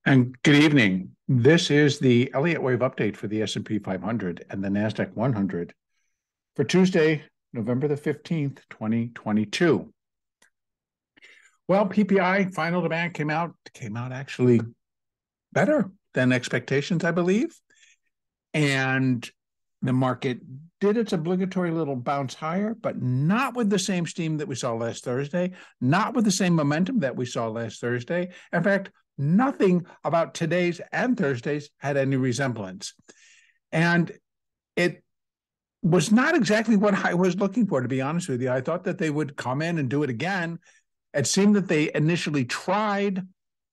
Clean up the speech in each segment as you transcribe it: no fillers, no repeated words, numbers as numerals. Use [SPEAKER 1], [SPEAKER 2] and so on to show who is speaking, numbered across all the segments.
[SPEAKER 1] And good evening. This is the Elliott wave update for the S&P 500 and the NASDAQ 100 for Tuesday, November the 15th, 2022. Well, PPI final demand came out actually better than expectations, I believe. And the market did its obligatory little bounce higher, but not with the same steam that we saw last Thursday, not with the same momentum that we saw last Thursday. In fact, nothing about today's and Thursday's had any resemblance. And it was not exactly what I was looking for, to be honest with you. I thought that they would come in and do it again. It seemed that they initially tried,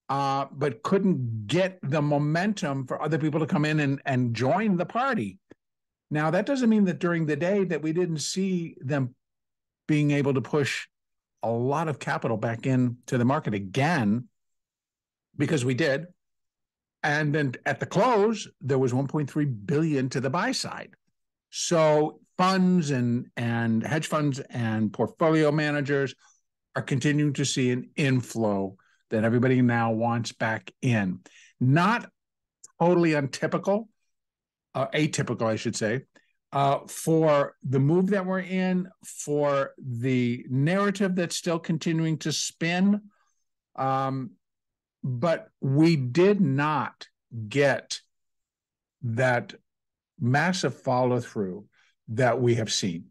[SPEAKER 1] but couldn't get the momentum for other people to come in and join the party. Now, that doesn't mean that during the day that we didn't see them being able to push a lot of capital back into the market again, because we did. And then at the close, there was 1.3 billion to the buy side. So funds and hedge funds and portfolio managers are continuing to see an inflow that everybody now wants back in. Not totally untypical, atypical, I should say, for the move that we're in, for the narrative that's still continuing to spin. But we did not get that massive follow through that we have seen.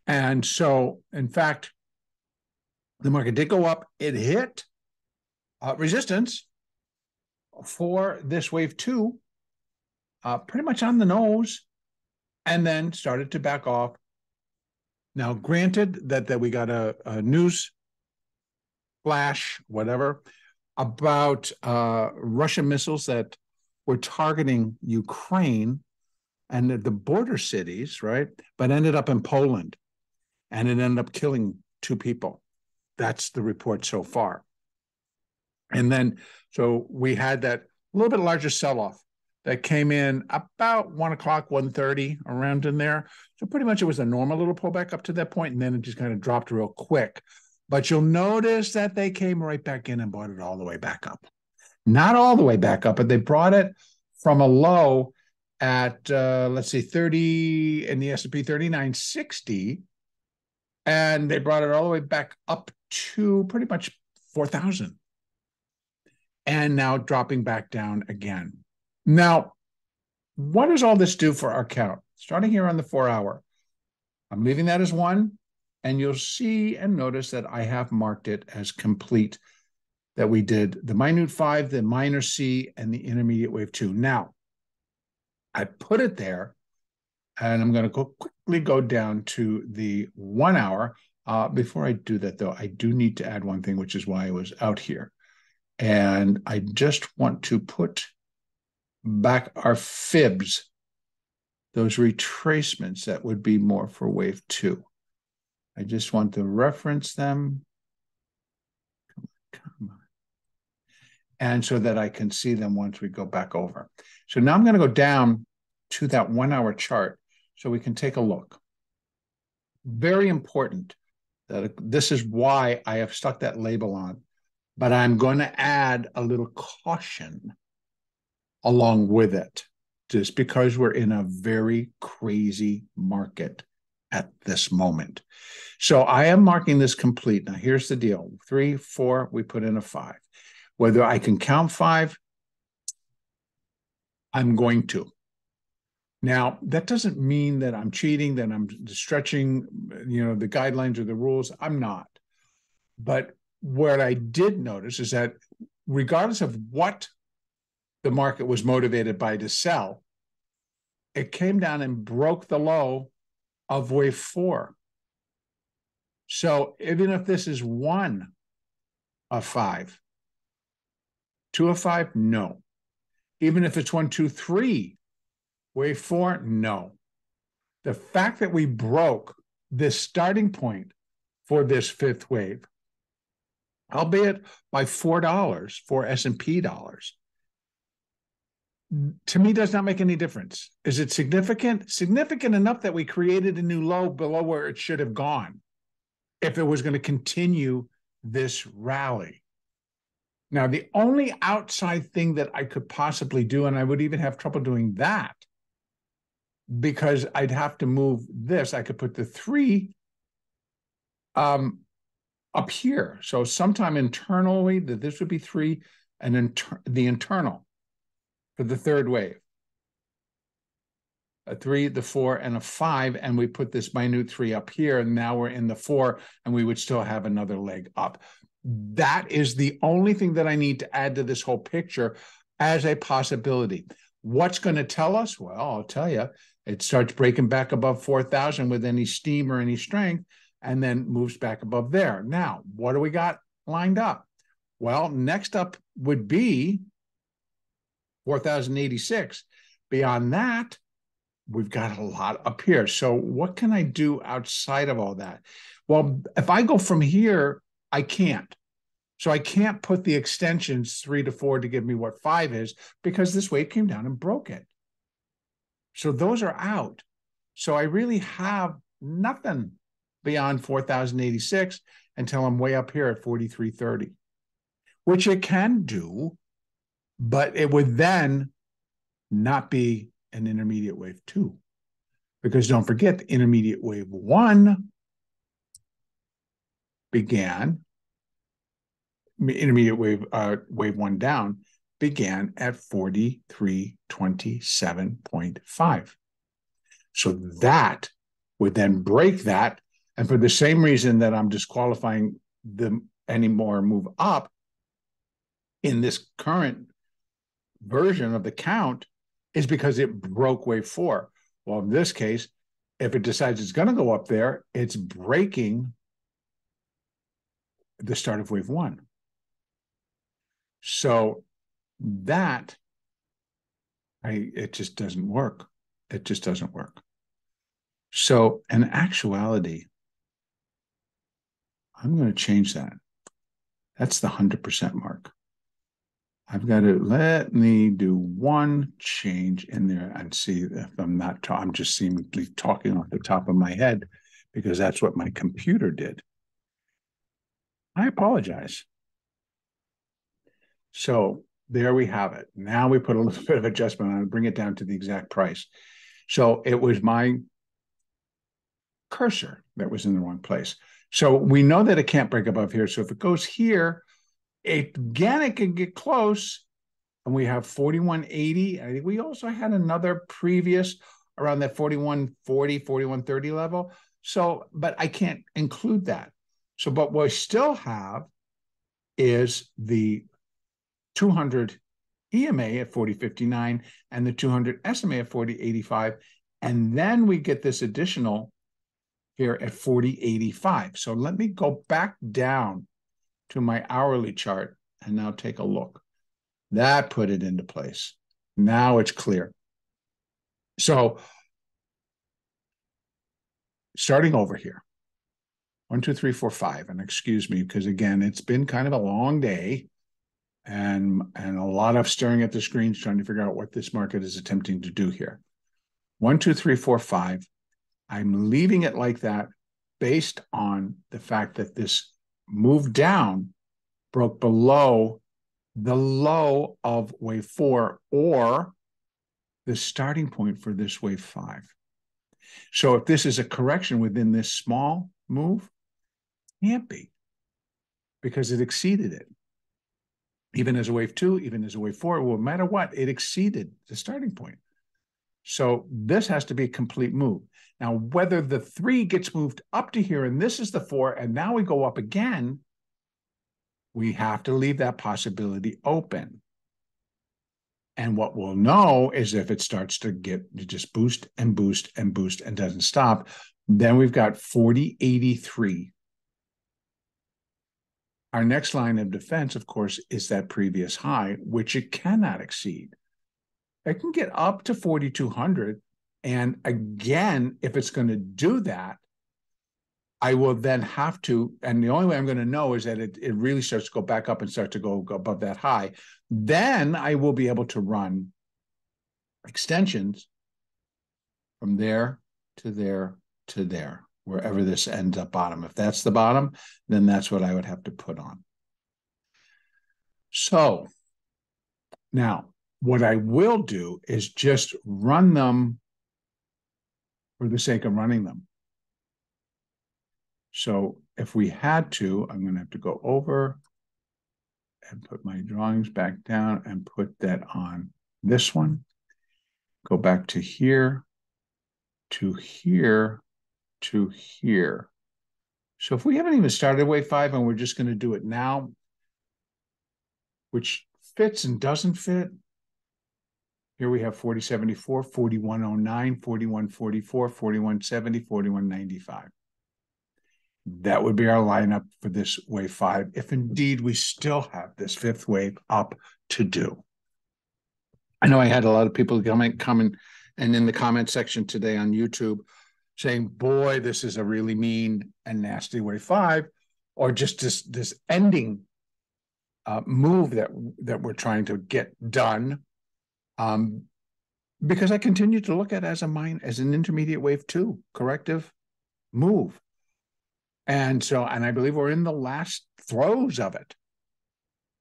[SPEAKER 1] And so, in fact, the market did go up. It hit resistance for this wave two, pretty much on the nose, and then started to back off. Now, granted that we got a news flash, whatever, about Russian missiles that were targeting Ukraine and the border cities, right? But ended up in Poland, and it ended up killing 2 people. That's the report so far. And then, so we had that little bit larger sell-off that came in about 1 o'clock, 1:30, around in there. So pretty much it was a normal little pullback up to that point, and then it just kind of dropped real quick. But you'll notice that they came right back in and brought it all the way back up. Not all the way back up, but they brought it from a low at, let's see, 30 in the S&P 3960, and they brought it all the way back up to pretty much 4,000. And now dropping back down again. Now, what does all this do for our count? Starting here on the 4-hour, I'm leaving that as 1, and you'll see and notice that I have marked it as complete, that we did the minute 5, the minor C, and the intermediate wave 2. Now, I put it there, and I'm going to quickly go down to the 1 hour. Before I do that, though, I do need to add one thing, which is why I was out here. And I just want to put back our fibs, those retracements that would be more for wave 2. I just want to reference them. Come on. And so that I can see them once we go back over. So now I'm going to go down to that 1 hour chart so we can take a look. Very important that this is why I have stuck that label on, but I'm going to add a little caution along with it, just because we're in a very crazy market at this moment. So I am marking this complete. Now, here's the deal. 3, 4, we put in a 5. Whether I can count 5, I'm going to. Now, that doesn't mean that I'm cheating, that I'm stretching, the guidelines or the rules. I'm not. But what I did notice is that regardless of what the market was motivated by to sell, it came down and broke the low of wave 4. So even if this is 1 of 5, 2 of 5, no. Even if it's 1, 2, 3, wave 4, no. The fact that we broke this starting point for this 5th wave, albeit by $4 for S&P dollars, to me does not make any difference. Is it significant? Significant enough that we created a new low below where it should have gone if it was going to continue this rally. Now, the only outside thing that I could possibly do, and I would even have trouble doing that, because I'd have to move this. I could put the 3 up here. So sometime internally, that this would be 3, and then the internal for the third wave. A 3, the 4, and a 5, and we put this minute 3 up here, and now we're in the 4, and we would still have another leg up. That is the only thing that I need to add to this whole picture as a possibility. What's going to tell us? Well, I'll tell you, it starts breaking back above 4,000 with any steam or any strength, and then moves back above there. Now, what do we got lined up? Well, next up would be 4,086. Beyond that, we've got a lot up here. So what can I do outside of all that? Well, if I go from here, I can't. So I can't put the extensions 3 to 4 to give me what 5 is, because this wave came down and broke it. So those are out. So I really have nothing beyond 4,086 until I'm way up here at 43.30, which it can do, but it would then not be an intermediate wave 2. Because don't forget, the intermediate wave 1 began, intermediate wave, wave 1 down, began at 43.27.5. So that would then break that. And for the same reason that I'm disqualifying them anymore move up in this current version of the count, is because it broke wave 4. Well, in this case, if it decides it's going to go up there, it's breaking the start of wave 1. So that, it just doesn't work. It just doesn't work. So in actuality, I'm going to change that. That's the 100% mark. I've got to let me do one change in there and see if I'm not, I'm just seemingly talking off the top of my head, because that's what my computer did. I apologize. So there we have it. Now we put a little bit of adjustment on it, bring it down to the exact price. So it was my cursor that was in the wrong place. So we know that it can't break above here. So if it goes here, again, it can get close, and we have 41.80. I think we also had another previous around that 41.40, 41.30 level. So, but I can't include that. So, but what we still have is the 200 EMA at 40.59 and the 200 SMA at 40.85. And then we get this additional here at 40.85. So let me go back down to my hourly chart and now take a look. That put it into place. Now it's clear. So starting over here, 1, 2, 3, 4, 5, and excuse me, because again, it's been kind of a long day and a lot of staring at the screens trying to figure out what this market is attempting to do here. 1, 2, 3, 4, 5. I'm leaving it like that based on the fact that this move down broke below the low of wave 4 or the starting point for this wave 5. So if this is a correction within this small move, it can't be, because it exceeded it. Even as a wave 2, even as a wave 4, well, no matter what, it exceeded the starting point. So this has to be a complete move. Now, whether the 3 gets moved up to here and this is the 4, and now we go up again, we have to leave that possibility open. And what we'll know is if it starts to just boost and boost and boost and doesn't stop, then we've got 40.83. Our next line of defense, of course, is that previous high, which it cannot exceed. It can get up to 4,200. And again, if it's going to do that, I will then have to, and the only way I'm going to know is that it really starts to go back up and start to go above that high. Then I will be able to run extensions from there to there to there, wherever this ends up bottom. If that's the bottom, then that's what I would have to put on. So now what I will do is just run them for the sake of running them. So if we had to, I'm going to have to go over and put my drawings back down and put that on this one. Go back to here, to here, to here. So if we haven't even started wave 5 and we're just going to do it now, which fits and doesn't fit, here we have 4074, 4109, 4144, 4170, 4195. That would be our lineup for this wave 5, if indeed we still have this 5th wave up to do. I know I had a lot of people coming and in the comment section today on YouTube saying, boy, this is a really mean and nasty wave 5, or just this ending move that we're trying to get done. Because I continue to look at it as an intermediate wave 2 corrective move. And I believe we're in the last throes of it.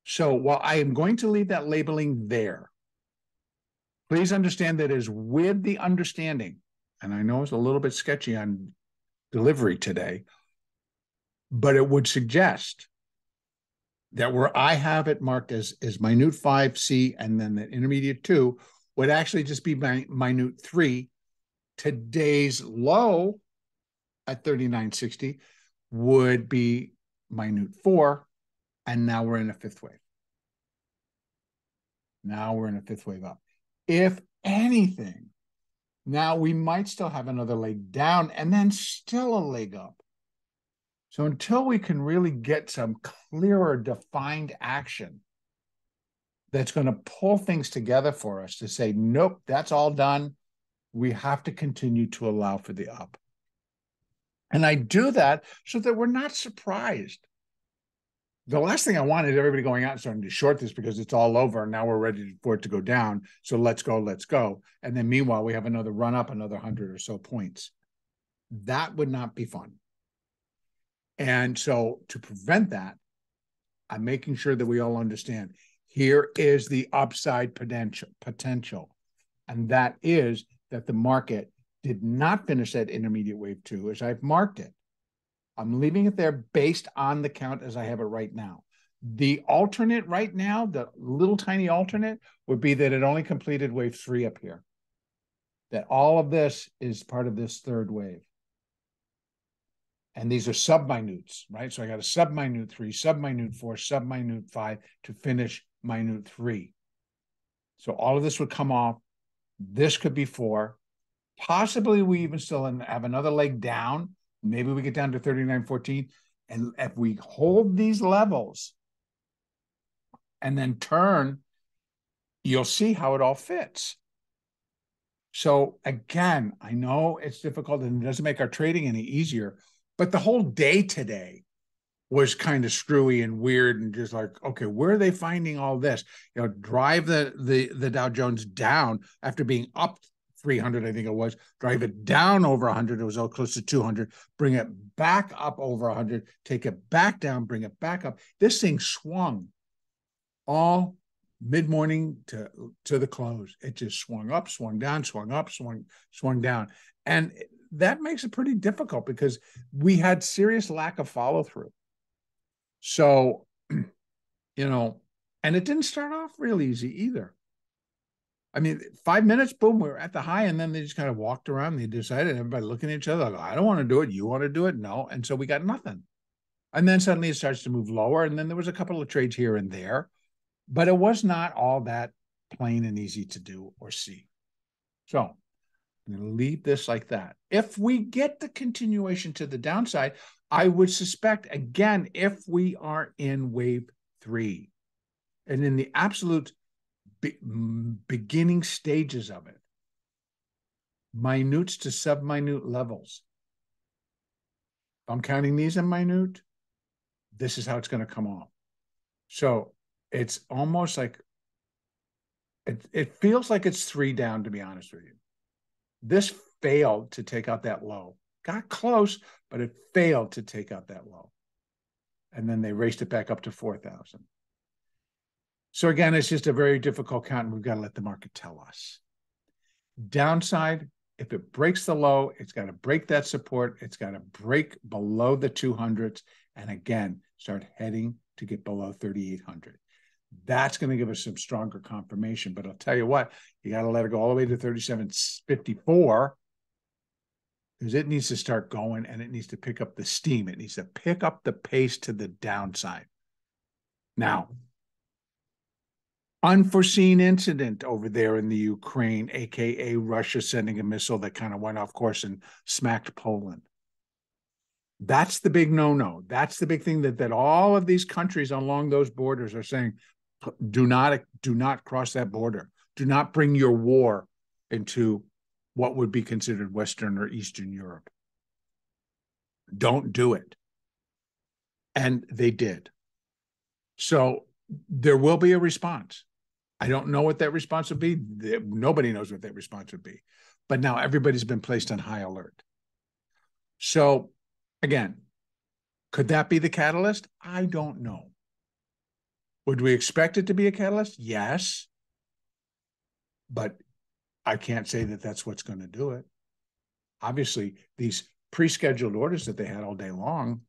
[SPEAKER 1] So while I am going to leave that labeling there, please understand that is with the understanding, and I know it's a little bit sketchy on delivery today, but it would suggest that where I have it marked as minute 5C and then the intermediate 2 would actually just be minute 3. Today's low at 39.60 would be minute 4, and now we're in a 5th wave. Now we're in a 5th wave up. If anything, now we might still have another leg down and then still a leg up. So until we can really get some clearer defined action that's going to pull things together for us to say, nope, that's all done, we have to continue to allow for the up. And I do that so that we're not surprised. The last thing I want is everybody going out and starting to short this because it's all over and now we're ready for it to go down. So let's go. And then meanwhile, we have another run up, another 100 or so points. That would not be fun. And so to prevent that, I'm making sure that we all understand here is the upside potential. And that is that the market did not finish that intermediate wave 2 as I've marked it. I'm leaving it there based on the count as I have it right now. The alternate right now, the little tiny alternate, would be that it only completed wave 3 up here. That all of this is part of this 3rd wave. And these are sub-minutes, right? So I got a sub-minute 3, sub-minute 4, sub-minute 5 to finish minute 3. So all of this would come off. This could be 4. Possibly we even still have another leg down. Maybe we get down to 39.14. And if we hold these levels and then turn, you'll see how it all fits. So again, I know it's difficult and it doesn't make our trading any easier, but the whole day today was kind of screwy and weird and just like, okay, where are they finding all this? Drive the Dow Jones down after being up 300, I think it was, drive it down over 100, it was all close to 200, bring it back up over 100, take it back down, bring it back up. This thing swung all mid-morning to the close. It just swung up, swung down, swung up, swung down. And that makes it pretty difficult because we had serious lack of follow-through. So, and it didn't start off real easy either. I mean, 5 minutes, boom, we were at the high, and then they just kind of walked around. They decided, everybody looking at each other, like, I don't want to do it. You want to do it? No. And so we got nothing. And then suddenly it starts to move lower. And then there was a couple of trades here and there, but it was not all that plain and easy to do or see. So I'm going to leave this like that. If we get the continuation to the downside, I would suspect, again, if we are in wave 3 and in the absolute beginning stages of it, minutes to sub-minute levels. If I'm counting these in minute, this is how it's going to come off. So it's almost like, it feels like it's 3 down, to be honest with you. This failed to take out that low. Got close, but it failed to take out that low. And then they raced it back up to 4,000. So again, it's just a very difficult count, and we've got to let the market tell us. Downside, if it breaks the low, it's got to break that support. It's got to break below the 200s, and again, start heading to get below 3,800. That's going to give us some stronger confirmation. But I'll tell you what, you got to let it go all the way to 37.54, because it needs to start going, and it needs to pick up the steam. It needs to pick up the pace to the downside. Now, unforeseen incident over there in the Ukraine, aka Russia sending a missile that kind of went off course and smacked Poland. That's the big no-no. That's the big thing that all of these countries along those borders are saying, do not cross that border. Do not bring your war into what would be considered Western or Eastern Europe. Don't do it. And they did. So there will be a response. I don't know what that response would be. Nobody knows what that response would be. But now everybody's been placed on high alert. So again, could that be the catalyst? I don't know. Would we expect it to be a catalyst? Yes. But I can't say that that's what's going to do it. Obviously, these pre-scheduled orders that they had all day long,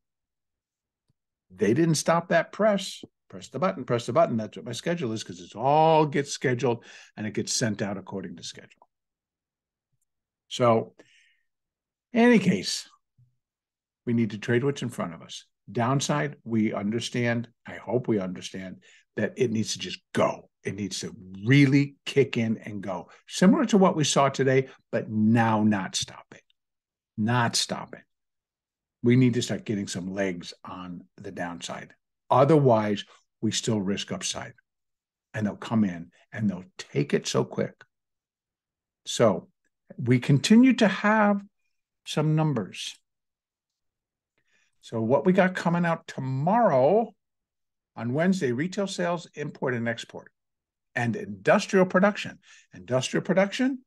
[SPEAKER 1] they didn't stop that press. Press the button, press the button. That's what my schedule is, because it all gets scheduled and it gets sent out according to schedule. So in any case, we need to trade what's in front of us. Downside, we understand, I hope we understand, that it needs to just go. It needs to really kick in and go. Similar to what we saw today, but now not stopping. Not stopping. We need to start getting some legs on the downside. Otherwise, we still risk upside. And they'll come in and they'll take it so quick. So we continue to have some numbers. So what we got coming out tomorrow on Wednesday, retail sales, import and export, and industrial production. Industrial production,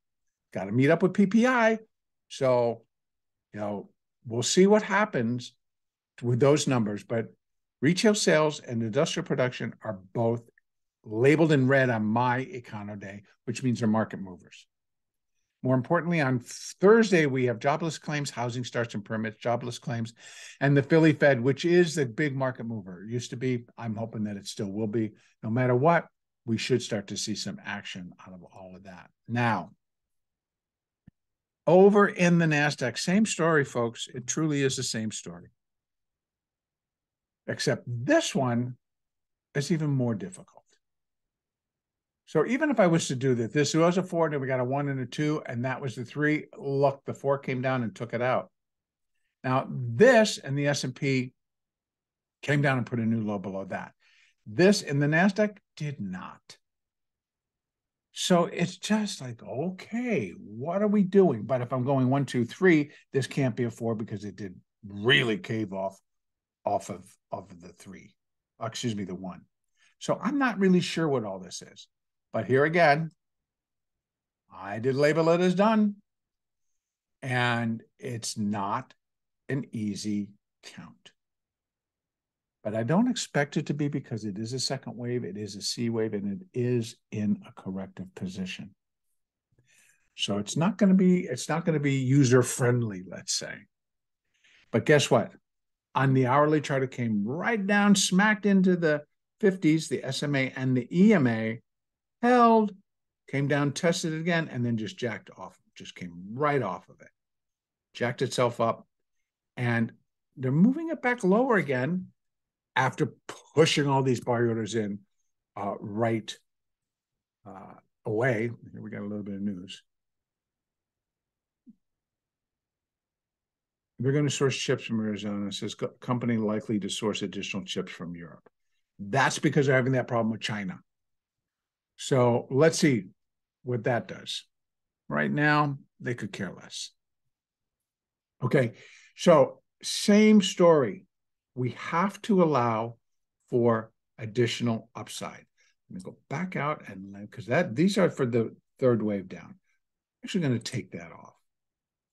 [SPEAKER 1] got to meet up with PPI. So, we'll see what happens with those numbers. But retail sales and industrial production are both labeled in red on my Econo Day, which means they're market movers. More importantly, on Thursday, we have jobless claims, housing starts and permits, jobless claims, and the Philly Fed, which is the big market mover. It used to be. I'm hoping that it still will be. No matter what, we should start to see some action out of all of that. Now, over in the NASDAQ, same story, folks. It truly is the same story. Except this one is even more difficult. So even if I was to do that, this was a 4, and we got a 1 and a 2, and that was the 3. Look, the 4 came down and took it out. Now, this and the S&P came down and put a new low below that. This in the NASDAQ did not. So it's just like, okay, what are we doing? But if I'm going 1, 2, 3, this can't be a 4 because it did really cave off of the 3. Excuse me, the 1. So I'm not really sure what all this is. But here again, I did label it as done. And it's not an easy count. But I don't expect it to be, because it is a second wave, it is a C wave, and it is in a corrective position. So it's not going to be user friendly, let's say. But guess what? On the hourly chart, it came right down, smacked into the 50s, the SMA and the EMA, held, came down, tested it again, and then just jacked off. Just came right off of it. Jacked itself up. And they're moving it back lower again after pushing all these buy orders in right away. Here we got a little bit of news. They're going to source chips from Arizona. It says company likely to source additional chips from Europe. That's because they're having that problem with China. So let's see what that does. Right now, they could care less. Okay, so same story. We have to allow for additional upside. I'm going to go back out, and because these are for the third wave down. I'm actually going to take that off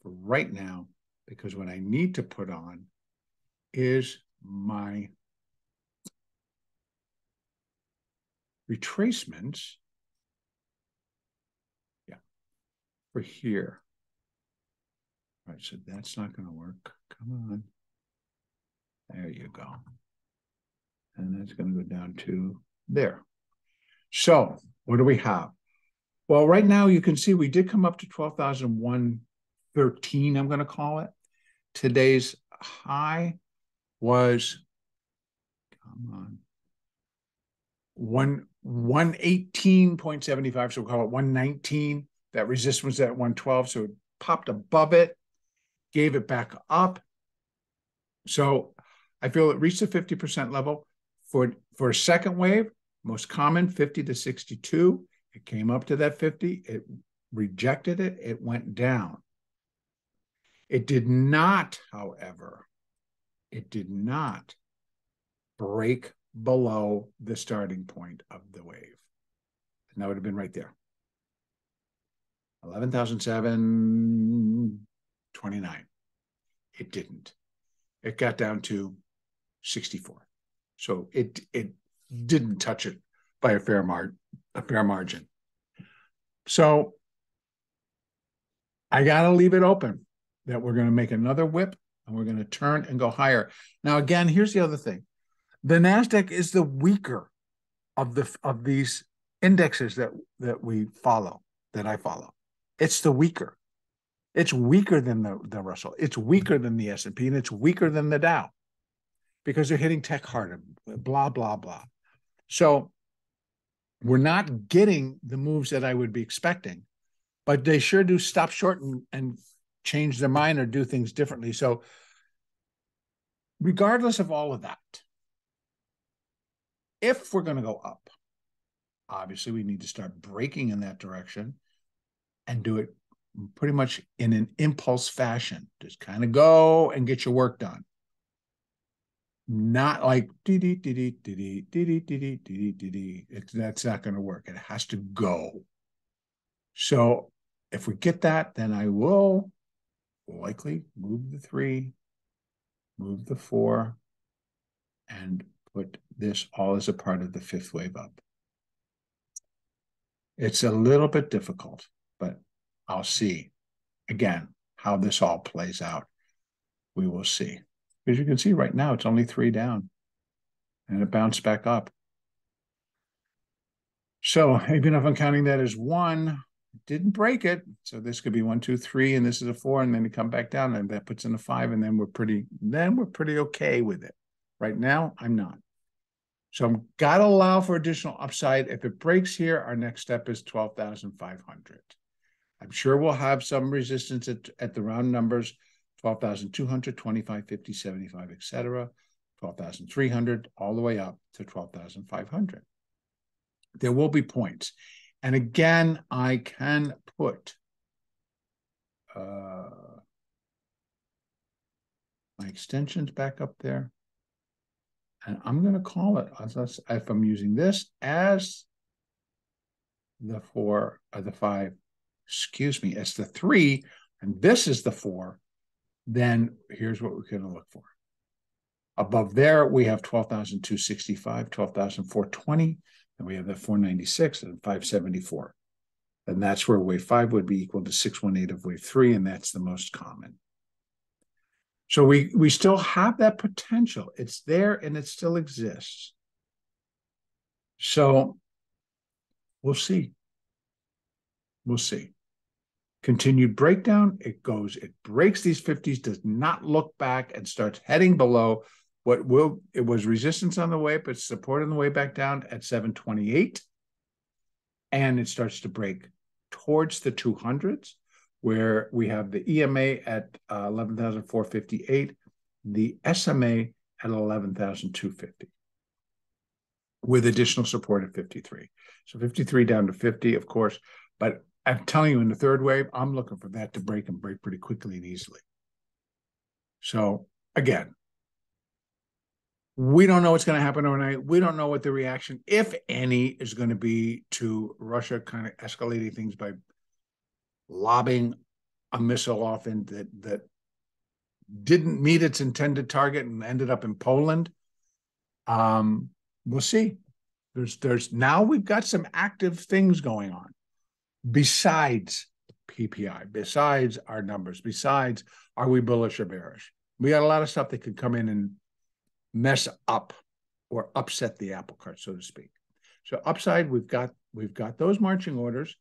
[SPEAKER 1] for right now, because what I need to put on is my retracements. Yeah, for here. All right, so that's not going to work. Come on. There you go. And that's going to go down to there. So what do we have? Well, right now you can see we did come up to 12,113, I'm going to call it. Today's high was, come on, 118.75, so we'll call it 119. That resistance was at 112, so it popped above it, gave it back up. So I feel it reached the 50% level. For a second wave, most common 50 to 62. It came up to that 50. It rejected it. It went down. It did not, however, it did not break below the starting point of the wave. And that would have been right there. 11,729. It didn't. It got down to 64. So it didn't touch it by a fair margin. So I got to leave it open that we're going to make another whip and we're going to turn and go higher. Now, again, here's the other thing. The NASDAQ is the weaker of these indexes that we follow, that I follow. It's the weaker. It's weaker than the Russell. It's weaker than the S&P, and it's weaker than the Dow because they're hitting tech harder, blah, blah, blah. So we're not getting the moves that I would be expecting, but they sure do stop short and change their mind or do things differently. So regardless of all of that, if we're going to go up, obviously we need to start breaking in that direction and do it pretty much in an impulse fashion. Just kind of go and get your work done. Not like that's not going to work. It has to go. So if we get that, then I will likely move the 3, move the 4, and put this all as a part of the 5th wave up. It's a little bit difficult, but I'll see again how this all plays out. We will see. As you can see right now, it's only 3 down and it bounced back up. So even if I'm counting that as 1, it didn't break it. So this could be 1, 2, 3, and this is a 4, and then you come back down and that puts in a 5, and then we're pretty okay with it. Right now, I'm not. So I'm got to allow for additional upside. If it breaks here, our next step is 12,500. I'm sure we'll have some resistance at the round numbers, 12,200, 25, 50, 75, etc. 12,300, all the way up to 12,500. There will be points. And again, I can put my extensions back up there. And I'm going to call it, if I'm using this as the 4 or the 5, excuse me, as the 3, and this is the 4, then here's what we're going to look for. Above there, we have 12,265, 12,420, and we have that 496 and 574. And that's where wave 5 would be equal to 618 of wave 3, and that's the most common. So we still have that potential. It's there and it still exists. So we'll see. We'll see. Continued breakdown. It breaks these 50s, does not look back, and starts heading below it was resistance on the way, but support on the way back down at 728. And it starts to break towards the 200s, where we have the EMA at 11,458, the SMA at 11,250, with additional support at 53. So 53 down to 50, of course. But I'm telling you, in the 3rd wave, I'm looking for that to break and break pretty quickly and easily. So again, we don't know what's going to happen overnight. We don't know what the reaction, if any, is going to be to Russia kind of escalating things by lobbing a missile off in that didn't meet its intended target and ended up in Poland. We'll see. There's now we've got some active things going on besides PPI, besides our numbers, besides are we bullish or bearish? We got a lot of stuff that could come in and mess up or upset the apple cart, so to speak. So upside, we've got those marching orders.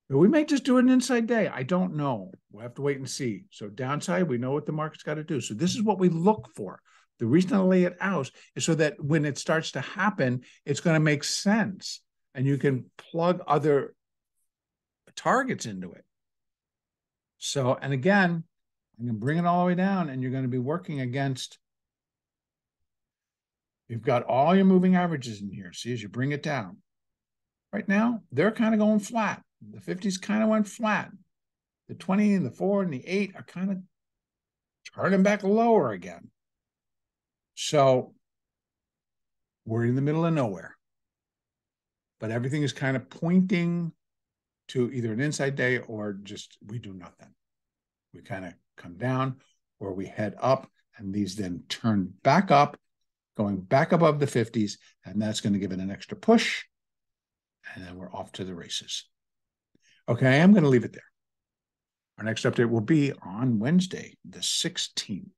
[SPEAKER 1] We may just do an inside day. I don't know. We'll have to wait and see. So downside, we know what the market's got to do. So this is what we look for. The reason I lay it out is so that when it starts to happen, it's going to make sense. And you can plug other targets into it. So, and again, I'm going to bring it all the way down, and you're going to be working against, you've got all your moving averages in here. See, as you bring it down. Right now, they're kind of going flat. The 50s kind of went flat. The 20 and the 4 and the 8 are kind of turning back lower again. So we're in the middle of nowhere. But everything is kind of pointing to either an inside day or just we do nothing. We kind of come down or we head up, and these then turn back up, going back above the 50s, and that's going to give it an extra push. And then we're off to the races. Okay, I'm going to leave it there. Our next update will be on Wednesday, the 16th.